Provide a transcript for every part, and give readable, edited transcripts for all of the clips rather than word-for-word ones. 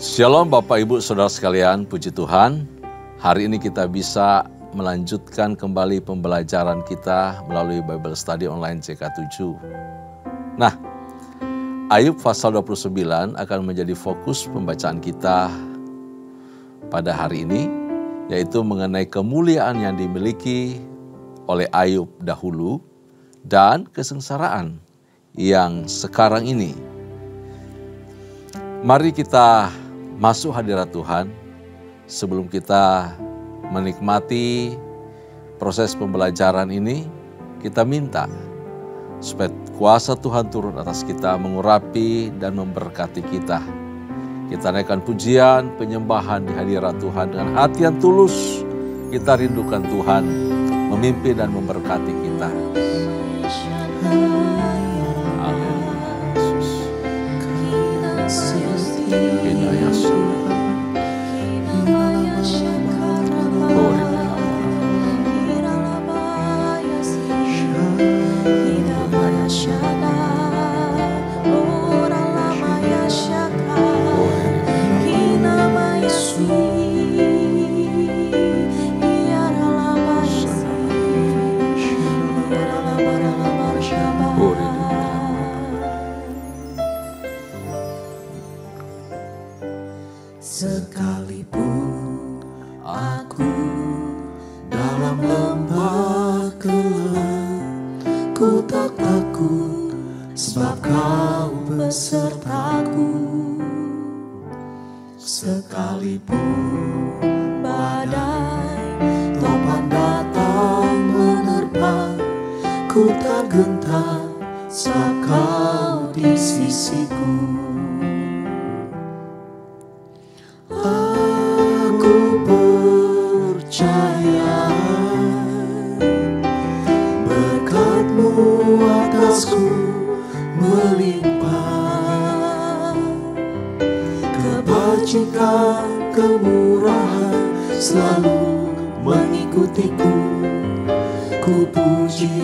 Shalom Bapak Ibu Saudara sekalian, puji Tuhan. Hari ini kita bisa melanjutkan kembali pembelajaran kita melalui Bible Study Online CK7. Nah, Ayub pasal 29 akan menjadi fokus pembacaan kita pada hari ini, yaitu mengenai kemuliaan yang dimiliki oleh Ayub dahulu dan kesengsaraan yang sekarang ini. Mari kita masuk hadirat Tuhan. Sebelum kita menikmati proses pembelajaran ini, kita minta supaya kuasa Tuhan turun atas kita, mengurapi dan memberkati kita. Kita naikkan pujian, penyembahan di hadirat Tuhan dengan hati yang tulus. Kita rindukan Tuhan memimpin dan memberkati kita. Sekalipun aku dalam lembah gelap, ku tak takut sebab Kau besertaku. Sekalipun badai topan datang menerpa, ku tak gentar sebab Kau di sisiku. Aku percaya berkat-Mu atasku melimpah, kebajikan, kemurahan selalu mengikutiku. Ku puji,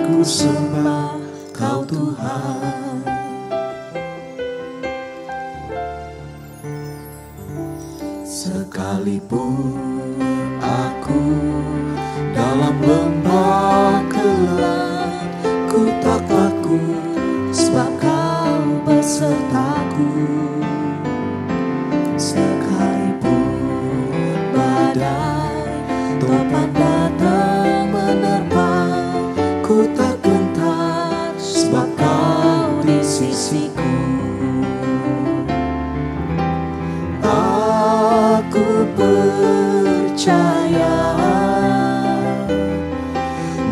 ku sembah Kau Tuhan. Sekalipun aku dalam lembah gelap, ku tak takut sebab Kau besertaku. Sekalipun badai topan datang menerpa, ku tak gentar sebab Kau di sisiku. Aku percaya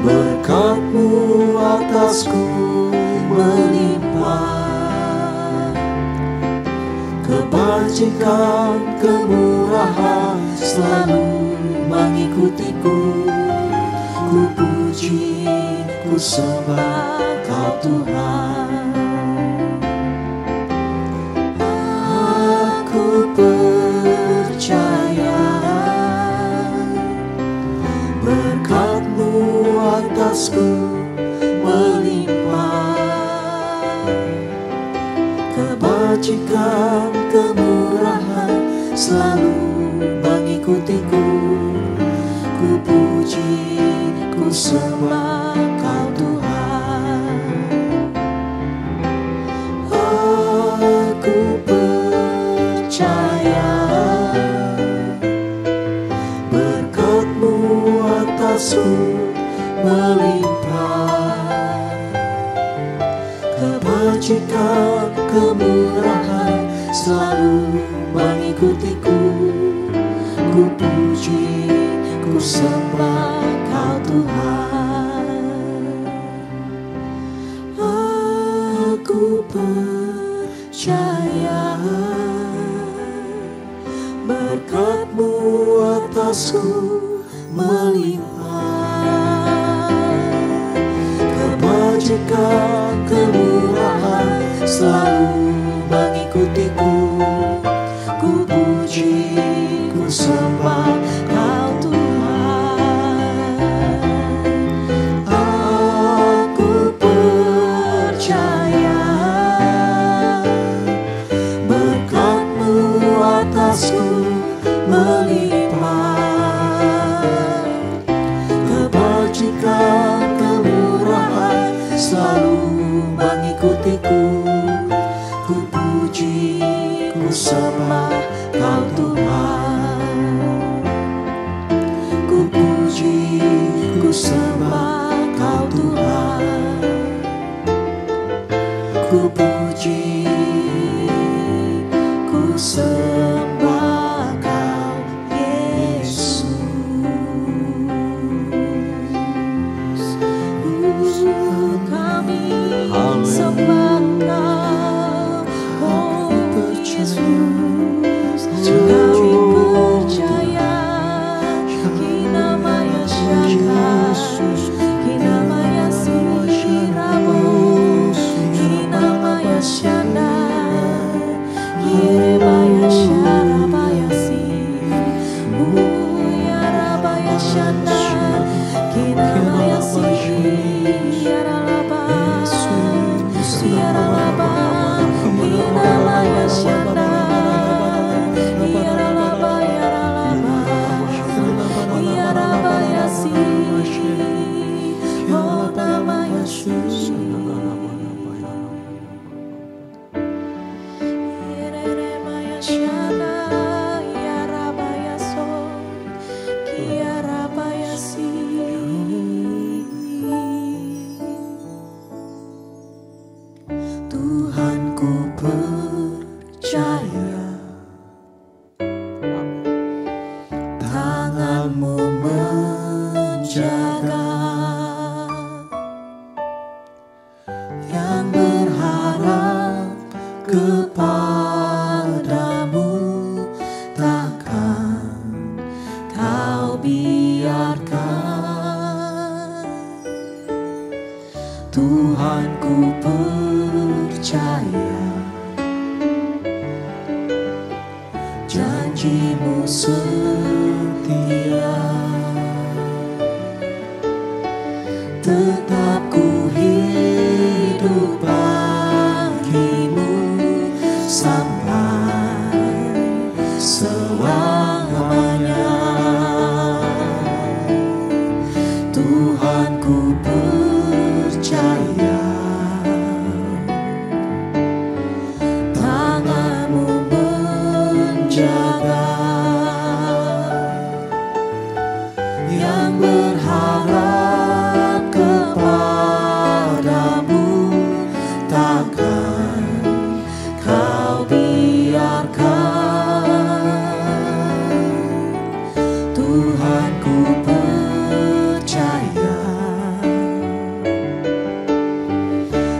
berkat-Mu atasku melimpah, kebajikan, kemurahan selalu mengikutiku. Ku puji, ku sembah Kau Tuhan. Aku percaya berkat-Mu atasku melimpah, kebajikan, kemurahan selalu mengikutiku. Ku puji, ku sembah Kau Tuhan. Aku percaya berkat-Mu atasku melimpah, kebajikan, kemurahan selalu mengikutiku. Ku puji, ku sembah Kau Tuhan. Aku percaya berkat-Mu atasku melimpah, kebajikan, kemurahan selalu mengikutiku. Ku puji, ku sembah Kau Tuhan. Aku percaya sembah Kau Tuhan. Ku puji, ku sembah Kau Tuhan. Ku puji, ku sembah Kau Yesus. Kami sembah Kau, oh Yesus. Kami percaya Kinamaya Shaka, Kinamaya Sirabo, Kinamaya Shanda, Yerebaya Sharabaya Si, Yarabaya Shanda, Kinamaya Si, Yaralaba, Yaralaba, Kinamaya Shanda, Yaralaba, Yaralaba, Yarabaya Si, Oh Namaya Si. Yeremaya Shana, Yarabaya So, Yarabaya Si. Tuhan ku percaya tangan-Mu menjaga, yang berharap kepada-Mu takkan Kau biarkan. Tuhan ku percaya janji-Mu setia, tetap ku hidup bagi-Mu sampai selamanya. Tuhan ku percaya tangan-Mu menjaga, yang berharap kepada-Mu takkan Kau biarkan. Tuhan ku percaya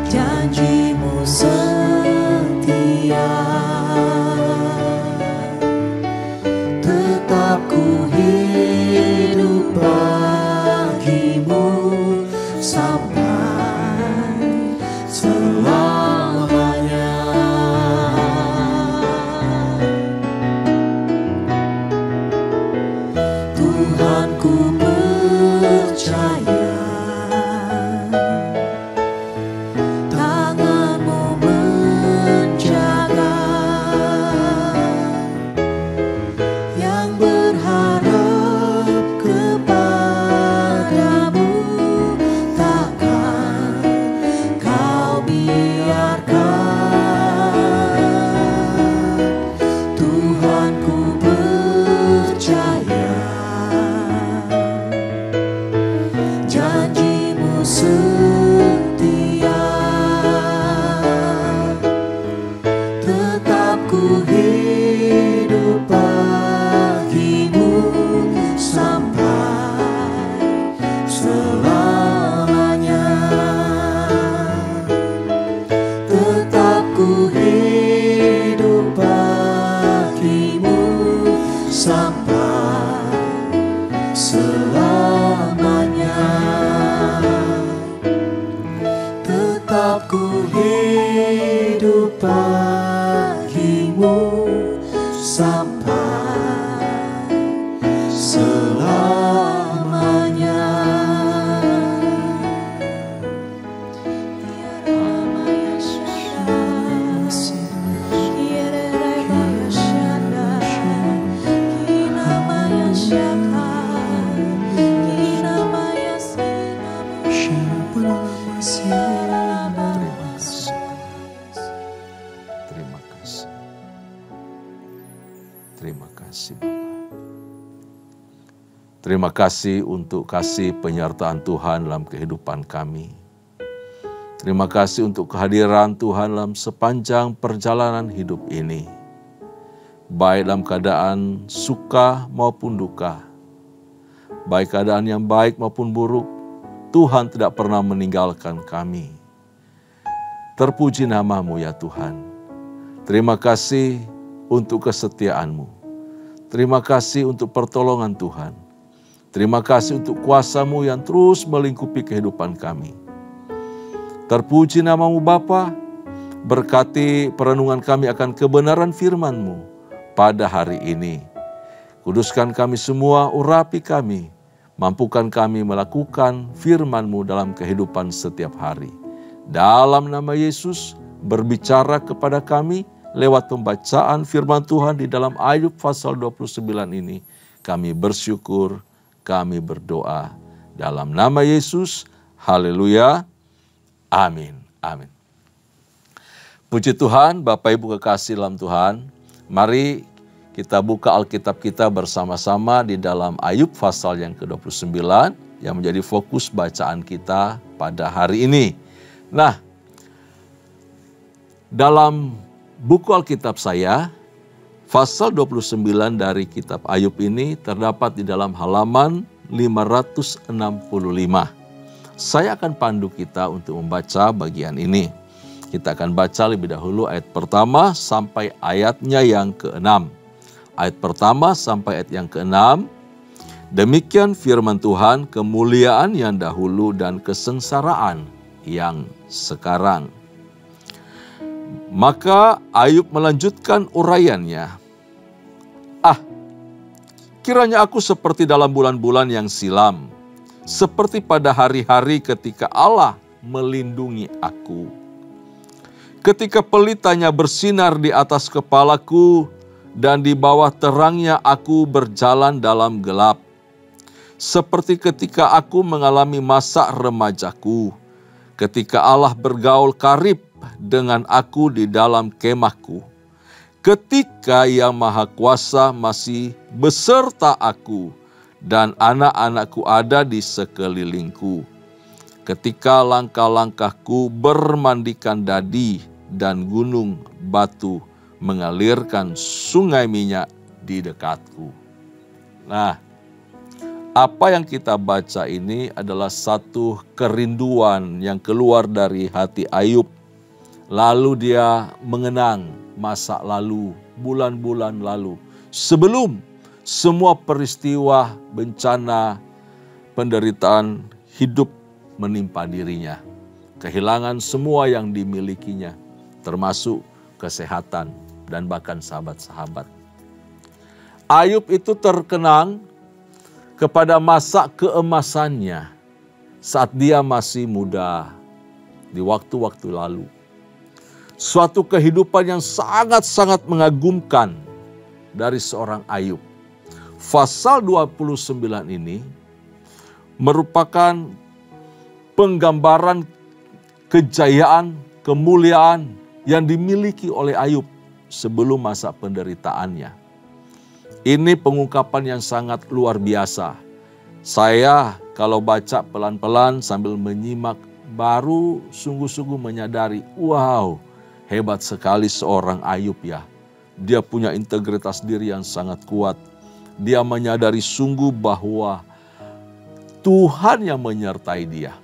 janji-Mu setia, tetap ku hidup bagi-Mu sampai selamanya. Tuhan ku percaya tangan-Mu menjaga, yang berharap kepada-Mu takkan Kau biarkan. Tuhan ku percaya janji-Mu setia, tetap ku hidup bagi-Mu sampai selamanya. Tetap ku hidup bagi-Mu sampai selamanya. Tetap ku hidup bagi-Mu sampai selamanya. Yerebaya Shana, Yerebaya Shana, Kinamaya Shaka, Kinamaya Sinamo, Terima kasih. Terima kasih Bapa. Terima kasih untuk kasih penyertaan Tuhan dalam kehidupan kami. Terima kasih untuk kehadiran Tuhan dalam sepanjang perjalanan hidup ini. Baik dalam keadaan suka maupun duka. Baik keadaan yang baik maupun buruk, Tuhan tidak pernah meninggalkan kami. Terpuji nama-Mu ya Tuhan. Terima kasih untuk kesetiaan-Mu. Terima kasih untuk pertolongan Tuhan. Terima kasih untuk kuasa-Mu yang terus melingkupi kehidupan kami. Terpuji nama-Mu Bapa, berkati perenungan kami akan kebenaran firman-Mu pada hari ini. Kuduskan kami semua, urapi kami, mampukan kami melakukan firman-Mu dalam kehidupan setiap hari. Dalam nama Yesus, berbicara kepada kami lewat pembacaan firman Tuhan di dalam Ayub pasal 29 ini. Kami bersyukur, kami berdoa dalam nama Yesus. Haleluya. Amin. Amin. Puji Tuhan, Bapak Ibu kekasih dalam Tuhan. Mari kita buka Alkitab kita bersama-sama di dalam Ayub pasal yang ke-29 yang menjadi fokus bacaan kita pada hari ini. Nah, dalam buku Alkitab saya, pasal 29 dari kitab Ayub ini terdapat di dalam halaman 565. Saya akan pandu kita untuk membaca bagian ini. Kita akan baca lebih dahulu ayat pertama sampai ayatnya yang ke-6. Ayat pertama sampai ayat yang ke-6. Demikian firman Tuhan, kemuliaan yang dahulu dan kesengsaraan yang sekarang. Maka Ayub melanjutkan uraiannya. Kiranya aku seperti dalam bulan-bulan yang silam, seperti pada hari-hari ketika Allah melindungi aku. Ketika pelitanya bersinar di atas kepalaku, dan di bawah terangnya aku berjalan dalam gelap. Seperti ketika aku mengalami masa remajaku, ketika Allah bergaul karib dengan aku di dalam kemahku. Ketika Yang Maha Kuasa masih beserta aku dan anak-anakku ada di sekelilingku. Ketika langkah-langkahku bermandikan dadi dan gunung batu mengalirkan sungai minyak di dekatku. Nah, apa yang kita baca ini adalah satu kerinduan yang keluar dari hati Ayub. Lalu dia mengenang masa lalu, bulan-bulan lalu. Sebelum semua peristiwa bencana, penderitaan hidup menimpa dirinya. Kehilangan semua yang dimilikinya, termasuk kesehatan dan bahkan sahabat-sahabat. Ayub itu terkenang kepada masa keemasannya saat dia masih muda di waktu-waktu lalu. Suatu kehidupan yang sangat-sangat mengagumkan dari seorang Ayub. Pasal 29 ini merupakan penggambaran kejayaan, kemuliaan yang dimiliki oleh Ayub sebelum masa penderitaannya. Ini pengungkapan yang sangat luar biasa. Saya kalau baca pelan-pelan sambil menyimak baru sungguh-sungguh menyadari, wow, hebat sekali seorang Ayub ya. Dia punya integritas diri yang sangat kuat. Dia menyadari sungguh bahwa Tuhan yang menyertai dia.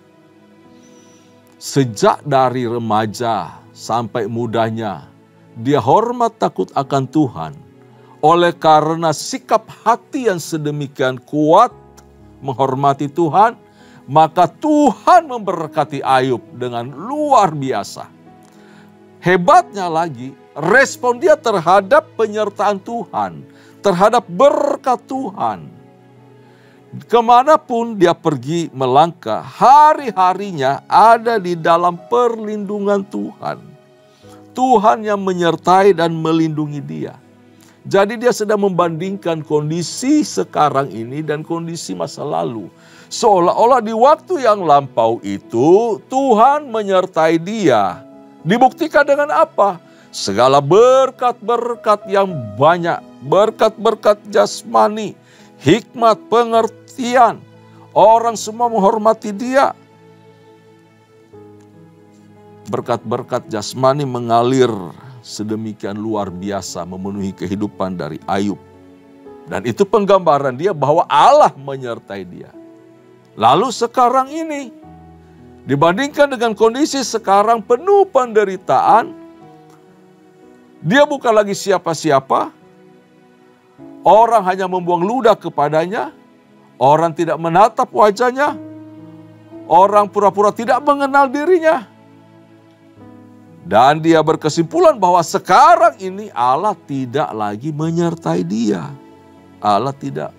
Sejak dari remaja sampai mudanya, dia hormat takut akan Tuhan. Oleh karena sikap hati yang sedemikian kuat menghormati Tuhan, maka Tuhan memberkati Ayub dengan luar biasa. Hebatnya lagi, respon dia terhadap penyertaan Tuhan, terhadap berkat Tuhan. Kemanapun dia pergi melangkah, hari-harinya ada di dalam perlindungan Tuhan. Tuhan yang menyertai dan melindungi dia. Jadi dia sedang membandingkan kondisi sekarang ini dan kondisi masa lalu. Seolah-olah di waktu yang lampau itu Tuhan menyertai dia. Dibuktikan dengan apa? Segala berkat-berkat yang banyak, berkat-berkat jasmani, hikmat, pengertian. Orang semua menghormati dia. Berkat-berkat jasmani mengalir sedemikian luar biasa memenuhi kehidupan dari Ayub. Dan itu penggambaran dia bahwa Allah menyertai dia. Lalu sekarang ini, dibandingkan dengan kondisi sekarang penuh penderitaan, dia bukan lagi siapa-siapa. Orang hanya membuang ludah kepadanya. Orang tidak menatap wajahnya. Orang pura-pura tidak mengenal dirinya. Dan dia berkesimpulan bahwa sekarang ini Allah tidak lagi menyertai dia. Allah tidak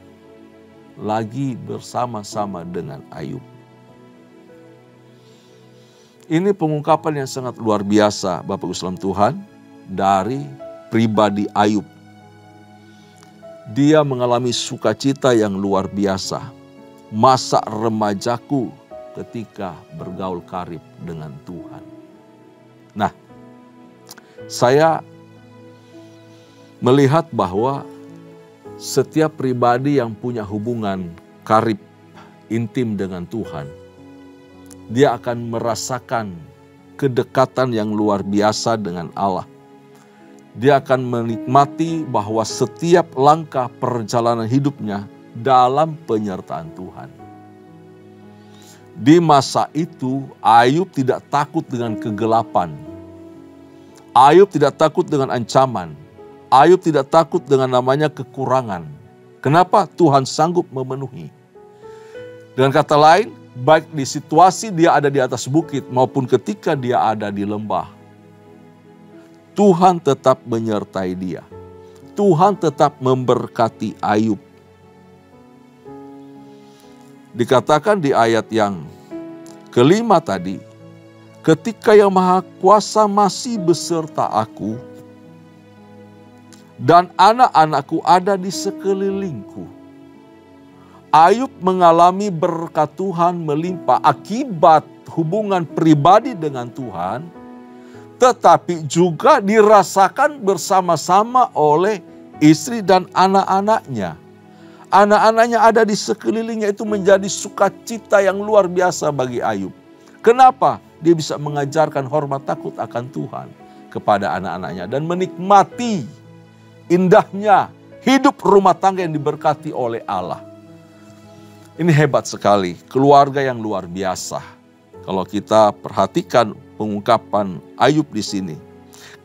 lagi bersama-sama dengan Ayub. Ini pengungkapan yang sangat luar biasa, Bapak Ibu sekalian Tuhan, dari pribadi Ayub. Dia mengalami sukacita yang luar biasa. Masa remajaku ketika bergaul karib dengan Tuhan. Nah, saya melihat bahwa setiap pribadi yang punya hubungan karib intim dengan Tuhan, dia akan merasakan kedekatan yang luar biasa dengan Allah. Dia akan menikmati bahwa setiap langkah perjalanan hidupnya dalam penyertaan Tuhan. Di masa itu, Ayub tidak takut dengan kegelapan. Ayub tidak takut dengan ancaman. Ayub tidak takut dengan namanya kekurangan. Kenapa? Tuhan sanggup memenuhi. Dengan kata lain, baik di situasi dia ada di atas bukit maupun ketika dia ada di lembah, Tuhan tetap menyertai dia. Tuhan tetap memberkati Ayub. Dikatakan di ayat yang kelima tadi, ketika Yang Maha Kuasa masih beserta aku, dan anak-anakku ada di sekelilingku. Ayub mengalami berkat Tuhan melimpah akibat hubungan pribadi dengan Tuhan, tetapi juga dirasakan bersama-sama oleh istri dan anak-anaknya. Anak-anaknya ada di sekelilingnya, itu menjadi sukacita yang luar biasa bagi Ayub. Kenapa? Dia bisa mengajarkan hormat takut akan Tuhan kepada anak-anaknya dan menikmati indahnya hidup rumah tangga yang diberkati oleh Allah. Ini hebat sekali, keluarga yang luar biasa. Kalau kita perhatikan pengungkapan Ayub di sini.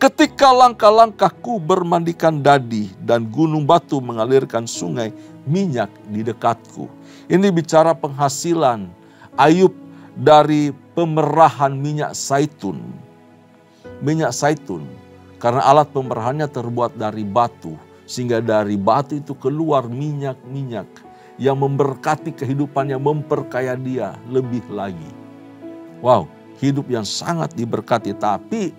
Ketika langkah-langkahku bermandikan dadi dan gunung batu mengalirkan sungai minyak di dekatku. Ini bicara penghasilan Ayub dari pemerahan minyak zaitun. Minyak zaitun, karena alat pemerahannya terbuat dari batu. Sehingga dari batu itu keluar minyak-minyak yang memberkati kehidupannya, memperkaya dia lebih lagi. Wow, hidup yang sangat diberkati. Tapi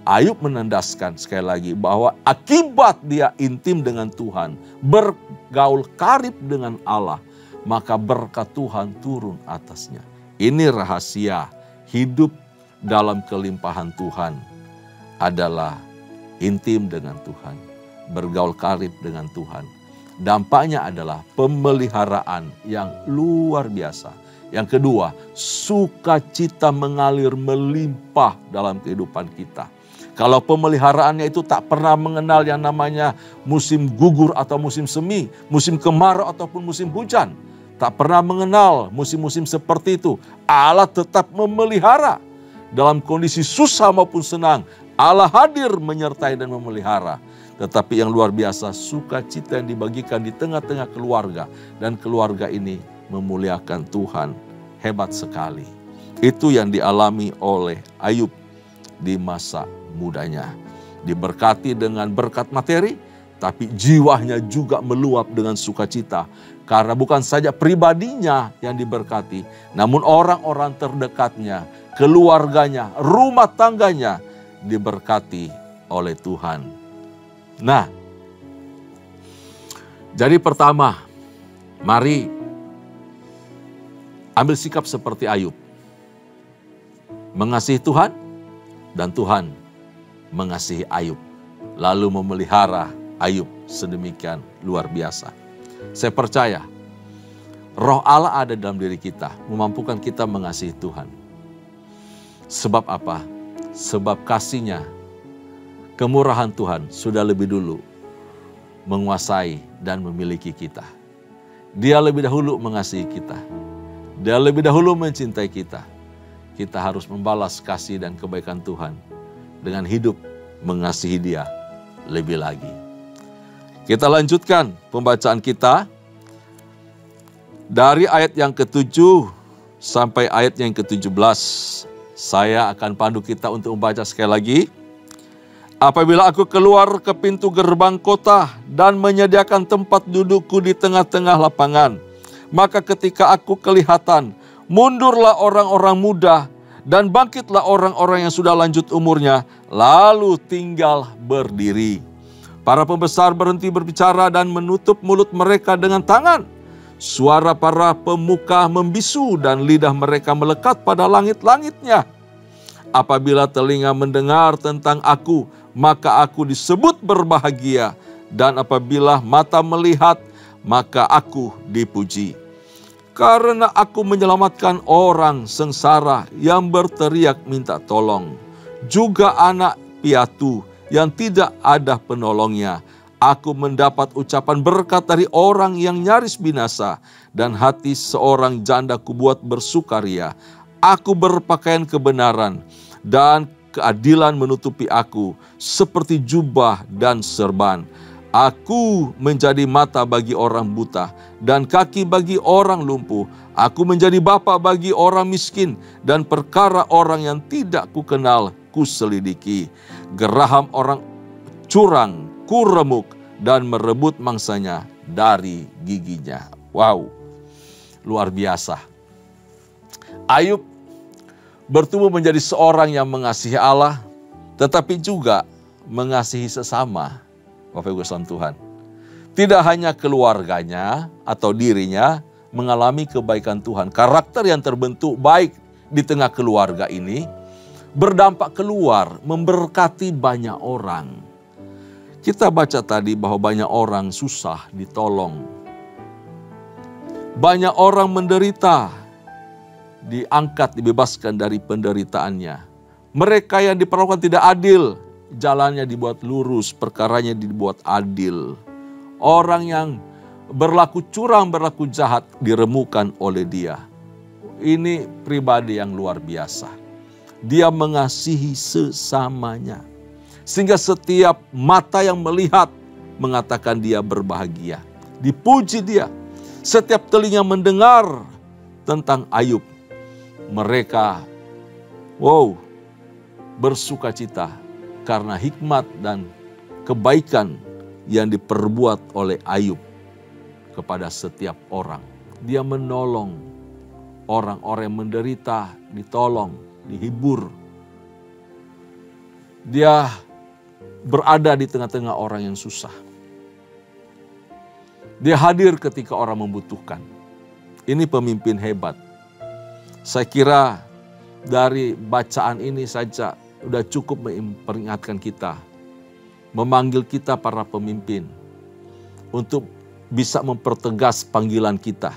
Ayub menandaskan sekali lagi bahwa akibat dia intim dengan Tuhan, bergaul karib dengan Allah, maka berkat Tuhan turun atasnya. Ini rahasia hidup dalam kelimpahan Tuhan adalah intim dengan Tuhan, bergaul karib dengan Tuhan. Dampaknya adalah pemeliharaan yang luar biasa. Yang kedua, sukacita mengalir melimpah dalam kehidupan kita. Kalau pemeliharaannya itu tak pernah mengenal yang namanya musim gugur atau musim semi, musim kemarau ataupun musim hujan. Tak pernah mengenal musim-musim seperti itu. Allah tetap memelihara. Dalam kondisi susah maupun senang, Allah hadir menyertai dan memelihara. Tetapi yang luar biasa, sukacita yang dibagikan di tengah-tengah keluarga. Dan keluarga ini memuliakan Tuhan. Hebat sekali. Itu yang dialami oleh Ayub di masa mudanya. Diberkati dengan berkat materi, tapi jiwanya juga meluap dengan sukacita. Karena bukan saja pribadinya yang diberkati, namun orang-orang terdekatnya, keluarganya, rumah tangganya diberkati oleh Tuhan. Nah, jadi pertama, mari ambil sikap seperti Ayub. Mengasihi Tuhan dan Tuhan mengasihi Ayub, lalu memelihara Ayub sedemikian luar biasa. Saya percaya Roh Allah ada dalam diri kita, memampukan kita mengasihi Tuhan. Sebab apa? Sebab kasih-Nya, kemurahan Tuhan sudah lebih dulu menguasai dan memiliki kita. Dia lebih dahulu mengasihi kita. Dia lebih dahulu mencintai kita. Kita harus membalas kasih dan kebaikan Tuhan dengan hidup mengasihi Dia lebih lagi. Kita lanjutkan pembacaan kita dari ayat yang ke-7 sampai ayat yang ke-17. Saya akan pandu kita untuk membaca sekali lagi. Apabila aku keluar ke pintu gerbang kota dan menyediakan tempat dudukku di tengah-tengah lapangan, maka ketika aku kelihatan, mundurlah orang-orang muda dan bangkitlah orang-orang yang sudah lanjut umurnya, lalu tinggal berdiri. Para pembesar berhenti berbicara dan menutup mulut mereka dengan tangan. Suara para pemuka membisu dan lidah mereka melekat pada langit-langitnya. Apabila telinga mendengar tentang aku, maka aku disebut berbahagia. Dan apabila mata melihat, maka aku dipuji. Karena aku menyelamatkan orang sengsara yang berteriak minta tolong. Juga anak piatu yang tidak ada penolongnya. Aku mendapat ucapan berkat dari orang yang nyaris binasa. Dan hati seorang janda kubuat bersukaria. Aku berpakaian kebenaran dan keadilan menutupi aku seperti jubah dan serban. Aku menjadi mata bagi orang buta dan kaki bagi orang lumpuh. Aku menjadi bapa bagi orang miskin dan perkara orang yang tidak kukenal kuselidiki. Geraham orang curang kuremuk dan merebut mangsanya dari giginya. Wow, luar biasa. Ayub bertumbuh menjadi seorang yang mengasihi Allah, tetapi juga mengasihi sesama. Bapak Ibu saudara Tuhan, tidak hanya keluarganya atau dirinya mengalami kebaikan Tuhan. Karakter yang terbentuk baik di tengah keluarga ini berdampak keluar, memberkati banyak orang. Kita baca tadi bahwa banyak orang susah ditolong. Banyak orang menderita, diangkat, dibebaskan dari penderitaannya. Mereka yang diperlakukan tidak adil, jalannya dibuat lurus, perkaranya dibuat adil. Orang yang berlaku curang, berlaku jahat, diremukan oleh Dia. Ini pribadi yang luar biasa. Dia mengasihi sesamanya. Sehingga setiap mata yang melihat mengatakan dia berbahagia. Dipuji dia. Setiap telinga mendengar tentang Ayub. Mereka, bersukacita karena hikmat dan kebaikan yang diperbuat oleh Ayub kepada setiap orang. Dia menolong orang-orang yang menderita, ditolong, dihibur. Dia berada di tengah-tengah orang yang susah. Dia hadir ketika orang membutuhkan. Ini pemimpin hebat. Saya kira dari bacaan ini saja sudah cukup memperingatkan kita, memanggil kita para pemimpin untuk bisa mempertegas panggilan kita.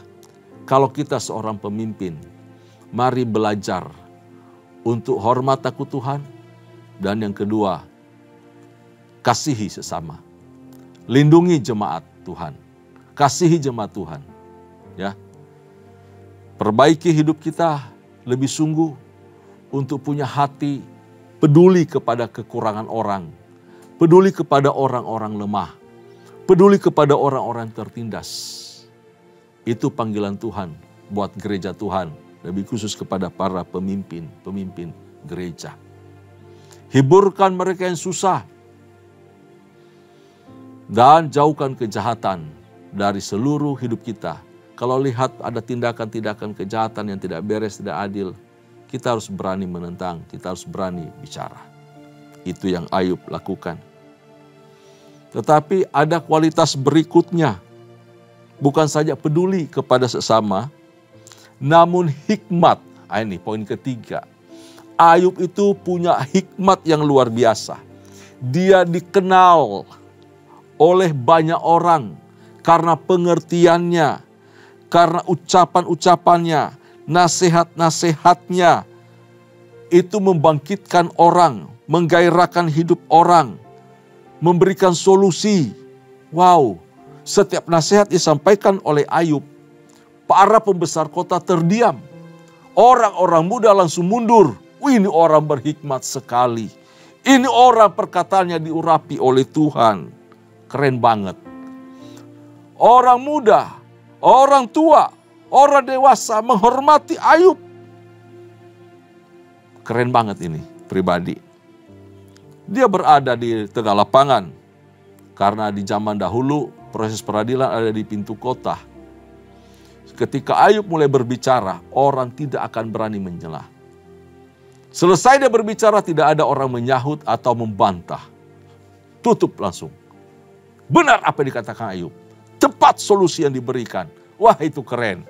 Kalau kita seorang pemimpin, mari belajar untuk hormat takut Tuhan, dan yang kedua, kasihi sesama. Lindungi jemaat Tuhan. Kasihi jemaat Tuhan. Ya. Perbaiki hidup kita lebih sungguh untuk punya hati peduli kepada kekurangan orang. Peduli kepada orang-orang lemah. Peduli kepada orang-orang tertindas. Itu panggilan Tuhan buat gereja Tuhan. Lebih khusus kepada para pemimpin gereja. Hiburkan mereka yang susah. Dan jauhkan kejahatan dari seluruh hidup kita. Kalau lihat ada tindakan-tindakan kejahatan yang tidak beres, tidak adil, kita harus berani menentang, kita harus berani bicara. Itu yang Ayub lakukan. Tetapi ada kualitas berikutnya. Bukan saja peduli kepada sesama, namun hikmat. Ini poin ketiga. Ayub itu punya hikmat yang luar biasa. Dia dikenal oleh banyak orang karena pengertiannya, karena ucapan-ucapannya, nasihat-nasihatnya. Itu membangkitkan orang, menggairahkan hidup orang, memberikan solusi. Wow, setiap nasihat disampaikan oleh Ayub, para pembesar kota terdiam. Orang-orang muda langsung mundur. Wih, ini orang berhikmat sekali. Ini orang perkataannya diurapi oleh Tuhan. Keren banget. Orang muda, orang tua, orang dewasa menghormati Ayub. Keren banget ini pribadi. Dia berada di tengah lapangan. Karena di zaman dahulu proses peradilan ada di pintu kota. Ketika Ayub mulai berbicara, orang tidak akan berani menyela. Selesai dia berbicara, tidak ada orang menyahut atau membantah. Tutup langsung. Benar apa yang dikatakan Ayub. Tepat solusi yang diberikan. Wah, itu keren.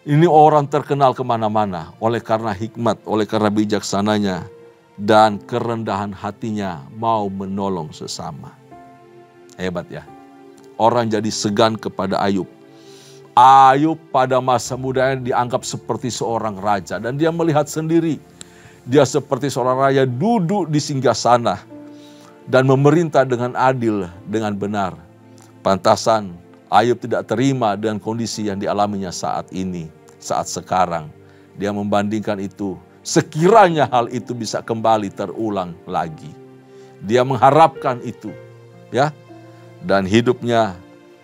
Ini orang terkenal kemana-mana oleh karena hikmat, oleh karena bijaksananya, dan kerendahan hatinya mau menolong sesama. Hebat ya. Orang jadi segan kepada Ayub. Ayub pada masa mudanya dianggap seperti seorang raja. Dan dia melihat sendiri. Dia seperti seorang raja duduk di singgasana. Dan memerintah dengan adil, dengan benar. Pantasan Ayub tidak terima dengan kondisi yang dialaminya saat ini. Saat sekarang. Dia membandingkan itu. Sekiranya hal itu bisa kembali terulang lagi. Dia mengharapkan itu. Ya. Dan hidupnya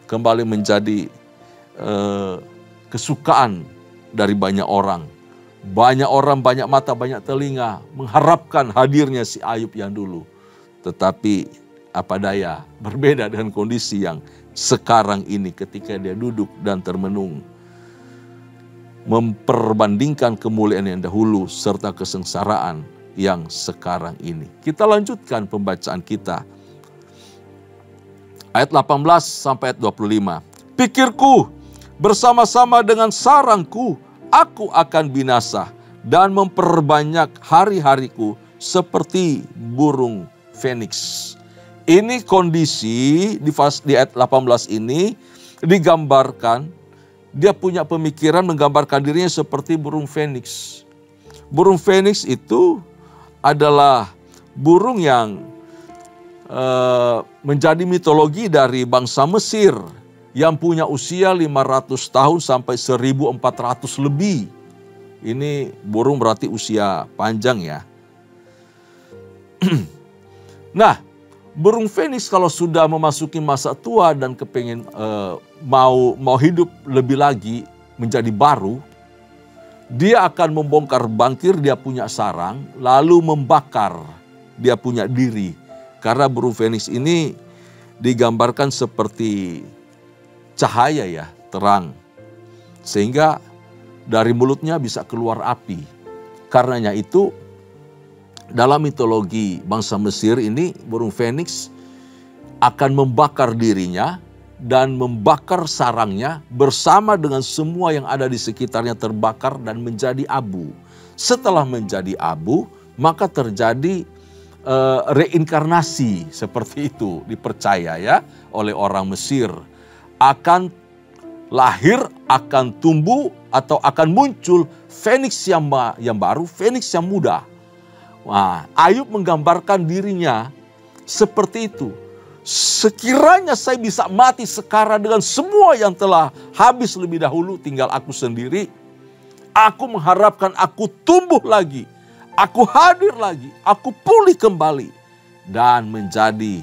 kembali menjadi kesukaan dari banyak orang. Banyak orang, banyak mata, banyak telinga mengharapkan hadirnya si Ayub yang dulu. Tetapi apa daya, berbeda dengan kondisi yang sekarang ini ketika dia duduk dan termenung. Memperbandingkan kemuliaan yang dahulu serta kesengsaraan yang sekarang ini. Kita lanjutkan pembacaan kita. Ayat 18 sampai ayat 25. Pikirku bersama-sama dengan sarangku, aku akan binasa dan memperbanyak hari-hariku seperti burung feniks. Ini kondisi di ayat 18 ini digambarkan, dia punya pemikiran menggambarkan dirinya seperti burung feniks. Burung feniks itu adalah burung yang menjadi mitologi dari bangsa Mesir. Yang punya usia 500 tahun sampai 1400 lebih. Ini burung berarti usia panjang ya. Nah, burung feniks kalau sudah memasuki masa tua dan kepengen mau hidup lebih lagi menjadi baru, dia akan membongkar bangkir dia punya sarang, lalu membakar dia punya diri. Karena burung feniks ini digambarkan seperti cahaya ya, terang. Sehingga dari mulutnya bisa keluar api. Karenanya itu dalam mitologi bangsa Mesir ini burung feniks akan membakar dirinya dan membakar sarangnya bersama dengan semua yang ada di sekitarnya terbakar dan menjadi abu. Setelah menjadi abu, maka terjadi reinkarnasi seperti itu dipercaya ya oleh orang Mesir. Akan lahir, akan tumbuh, atau akan muncul feniks yang baru, feniks yang muda. Wah, Ayub menggambarkan dirinya seperti itu. Sekiranya saya bisa mati sekarang dengan semua yang telah habis lebih dahulu, tinggal aku sendiri. Aku mengharapkan aku tumbuh lagi, aku hadir lagi, aku pulih kembali. Dan menjadi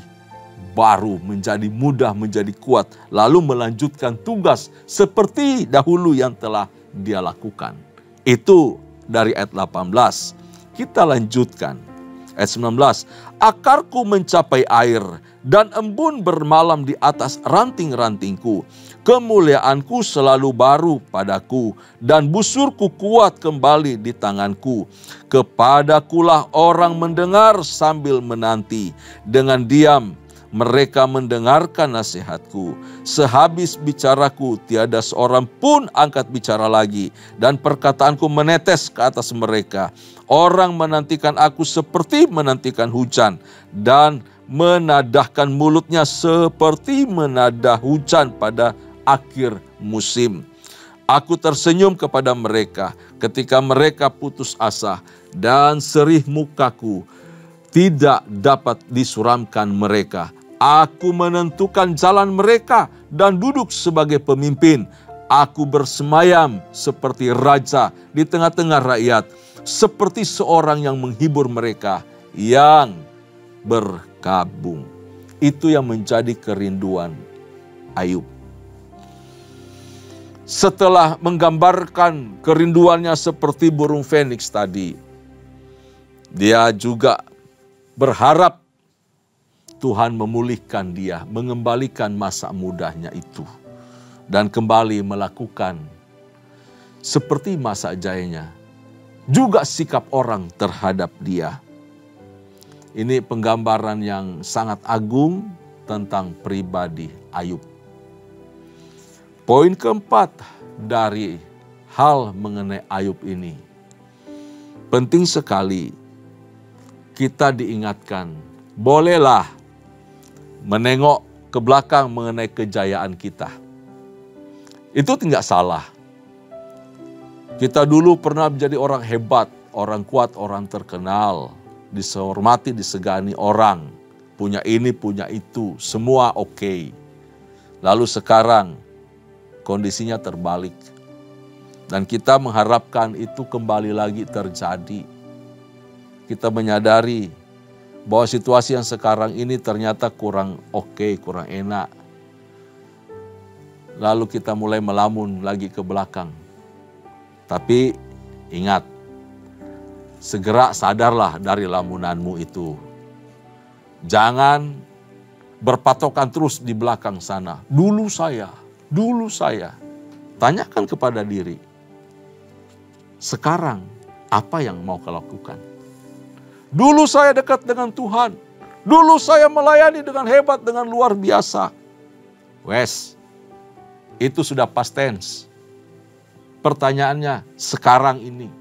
baru, menjadi mudah, menjadi kuat, lalu melanjutkan tugas seperti dahulu yang telah dia lakukan. Itu dari ayat 18. Kita lanjutkan. Ayat 19. Akarku mencapai air dan embun bermalam di atas ranting-rantingku. Kemuliaanku selalu baru padaku dan busurku kuat kembali di tanganku. Kepadakulah orang mendengar sambil menanti. Dengan diam mereka mendengarkan nasihatku. Sehabis bicaraku, tiada seorang pun angkat bicara lagi, dan perkataanku menetes ke atas mereka. Orang menantikan aku seperti menantikan hujan, dan menadahkan mulutnya seperti menadah hujan pada akhir musim. Aku tersenyum kepada mereka ketika mereka putus asa, dan serih mukaku tidak dapat disuramkan mereka. Aku menentukan jalan mereka dan duduk sebagai pemimpin. Aku bersemayam seperti raja di tengah-tengah rakyat, seperti seorang yang menghibur mereka yang berkabung. Itu yang menjadi kerinduan Ayub. Setelah menggambarkan kerinduannya seperti burung feniks tadi, dia juga berharap Tuhan memulihkan dia, mengembalikan masa mudanya itu, dan kembali melakukan seperti masa jayanya, juga sikap orang terhadap dia. Ini penggambaran yang sangat agung tentang pribadi Ayub. Poin keempat dari hal mengenai Ayub ini, penting sekali kita diingatkan, bolehlah menengok ke belakang mengenai kejayaan kita. Itu tidak salah. Kita dulu pernah menjadi orang hebat, orang kuat, orang terkenal, dihormati, disegani orang, punya ini, punya itu, semua oke. Lalu sekarang kondisinya terbalik. Dan kita mengharapkan itu kembali lagi terjadi. Kita menyadari bahwa situasi yang sekarang ini ternyata kurang oke, kurang enak. Lalu kita mulai melamun lagi ke belakang. Tapi ingat, segera sadarlah dari lamunanmu itu. Jangan berpatokan terus di belakang sana. Dulu saya, tanyakan kepada diri, sekarang apa yang mau kau lakukan? Dulu saya dekat dengan Tuhan, dulu saya melayani dengan hebat, dengan luar biasa. Wes, itu sudah past tense. Pertanyaannya, sekarang ini,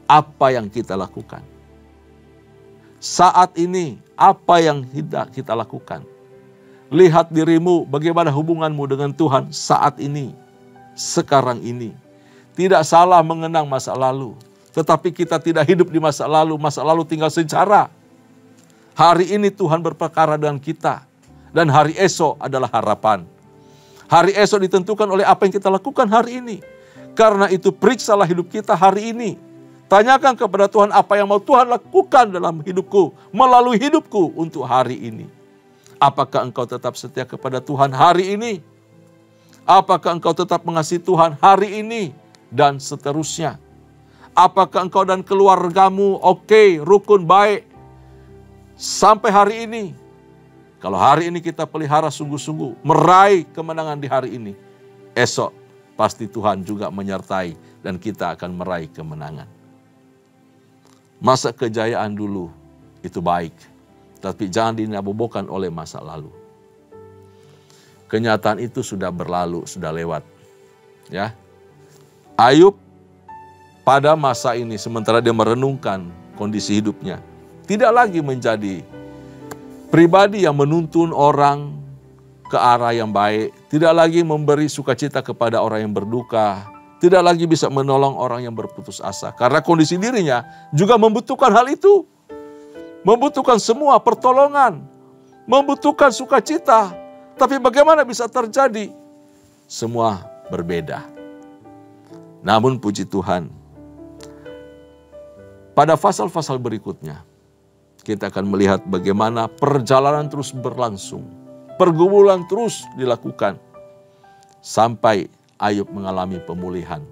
apa yang kita lakukan? Saat ini, apa yang kita lakukan? Lihat dirimu, bagaimana hubunganmu dengan Tuhan saat ini, sekarang ini. Tidak salah mengenang masa lalu, tetapi kita tidak hidup di masa lalu tinggal sejarah. Hari ini Tuhan berperkara dengan kita, dan hari esok adalah harapan. Hari esok ditentukan oleh apa yang kita lakukan hari ini. Karena itu periksalah hidup kita hari ini. Tanyakan kepada Tuhan apa yang mau Tuhan lakukan dalam hidupku, melalui hidupku untuk hari ini. Apakah engkau tetap setia kepada Tuhan hari ini? Apakah engkau tetap mengasihi Tuhan hari ini? Dan seterusnya. Apakah engkau dan keluargamu oke, rukun, baik sampai hari ini? Kalau hari ini kita pelihara sungguh-sungguh, meraih kemenangan di hari ini, esok pasti Tuhan juga menyertai dan kita akan meraih kemenangan. Masa kejayaan dulu itu baik, tapi jangan dinabobokan oleh masa lalu. Kenyataan itu sudah berlalu, sudah lewat. Ya, Ayub pada masa ini sementara dia merenungkan kondisi hidupnya, tidak lagi menjadi pribadi yang menuntun orang ke arah yang baik, tidak lagi memberi sukacita kepada orang yang berduka, tidak lagi bisa menolong orang yang berputus asa. Karena kondisi dirinya juga membutuhkan hal itu. Membutuhkan semua pertolongan, membutuhkan sukacita. Tapi bagaimana bisa terjadi? Semua berbeda. Namun puji Tuhan, pada pasal-pasal berikutnya, kita akan melihat bagaimana perjalanan terus berlangsung. Pergumulan terus dilakukan. Sampai Ayub mengalami pemulihan.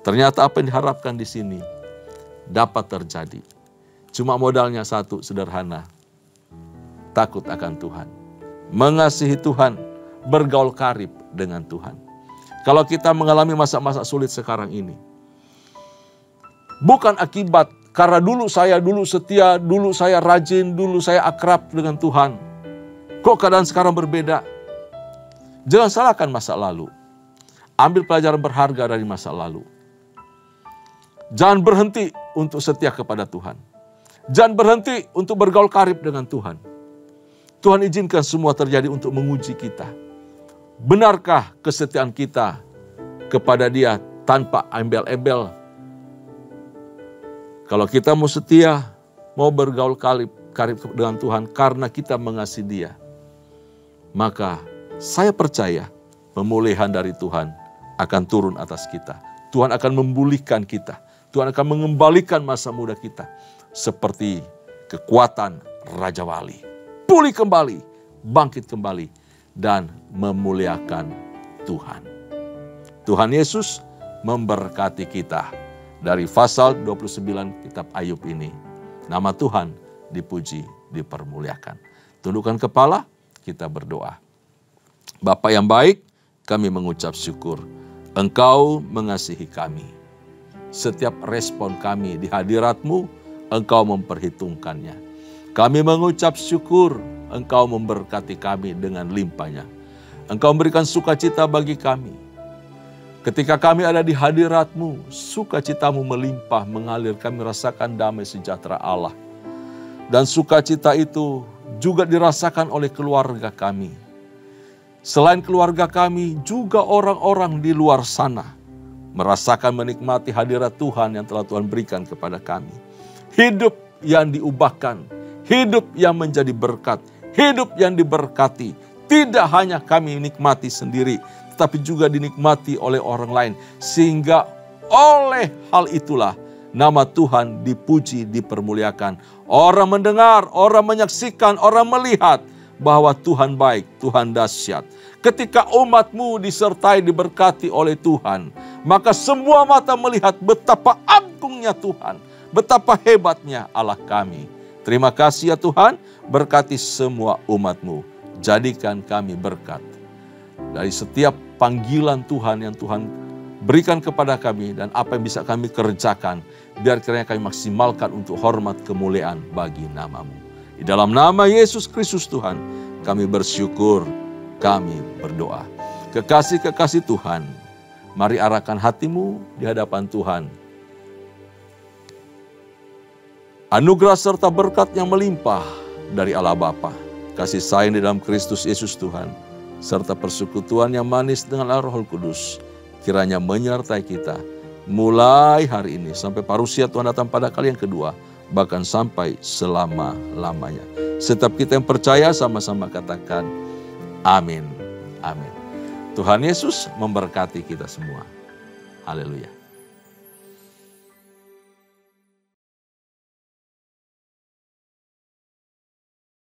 Ternyata apa yang diharapkan di sini dapat terjadi. Cuma modalnya satu, sederhana. Takut akan Tuhan. Mengasihi Tuhan, bergaul karib dengan Tuhan. Kalau kita mengalami masa-masa sulit sekarang ini, bukan akibat karena dulu saya setia, dulu saya rajin, dulu saya akrab dengan Tuhan. Kok keadaan sekarang berbeda? Jangan salahkan masa lalu. Ambil pelajaran berharga dari masa lalu. Jangan berhenti untuk setia kepada Tuhan. Jangan berhenti untuk bergaul karib dengan Tuhan. Tuhan izinkan semua terjadi untuk menguji kita. Benarkah kesetiaan kita kepada Dia tanpa embel-embel? Kalau kita mau setia, mau bergaul karib dengan Tuhan karena kita mengasihi Dia, maka saya percaya pemulihan dari Tuhan akan turun atas kita. Tuhan akan memulihkan kita. Tuhan akan mengembalikan masa muda kita seperti kekuatan Raja Wali. Pulih kembali, bangkit kembali, dan memuliakan Tuhan. Tuhan Yesus memberkati kita. Dari pasal 29 kitab Ayub ini, nama Tuhan dipuji, dipermuliakan. Tundukkan kepala, kita berdoa. Bapa yang baik, kami mengucap syukur. Engkau mengasihi kami. Setiap respon kami di hadirat-Mu, Engkau memperhitungkannya. Kami mengucap syukur, Engkau memberkati kami dengan limpahnya. Engkau memberikan sukacita bagi kami. Ketika kami ada di hadirat-Mu, sukacita-Mu melimpah, mengalir, kami rasakan damai sejahtera Allah. Dan sukacita itu juga dirasakan oleh keluarga kami. Selain keluarga kami, juga orang-orang di luar sana merasakan menikmati hadirat Tuhan yang telah Tuhan berikan kepada kami. Hidup yang diubahkan, hidup yang menjadi berkat, hidup yang diberkati. Tidak hanya kami nikmati sendiri, tetapi juga dinikmati oleh orang lain. Sehingga oleh hal itulah nama Tuhan dipuji, dipermuliakan. Orang mendengar, orang menyaksikan, orang melihat bahwa Tuhan baik, Tuhan dahsyat. Ketika umat-Mu disertai, diberkati oleh Tuhan, maka semua mata melihat betapa agungnya Tuhan, betapa hebatnya Allah kami. Terima kasih ya Tuhan, berkati semua umat-Mu. Jadikan kami berkat dari setiap panggilan Tuhan yang Tuhan berikan kepada kami dan apa yang bisa kami kerjakan. Biar kiranya kami maksimalkan untuk hormat kemuliaan bagi nama-Mu. Di dalam nama Yesus Kristus Tuhan, kami bersyukur, kami berdoa. Kekasih-kekasih Tuhan, mari arahkan hatimu di hadapan Tuhan. Anugerah serta berkat yang melimpah dari Allah Bapa, kasih sayang di dalam Kristus Yesus Tuhan, serta persekutuan yang manis dengan Allah Roh Kudus, kiranya menyertai kita mulai hari ini sampai parusia Tuhan datang pada kali yang kedua, bahkan sampai selama-lamanya. Setiap kita yang percaya sama-sama katakan amin. Amin. Tuhan Yesus memberkati kita semua. Haleluya.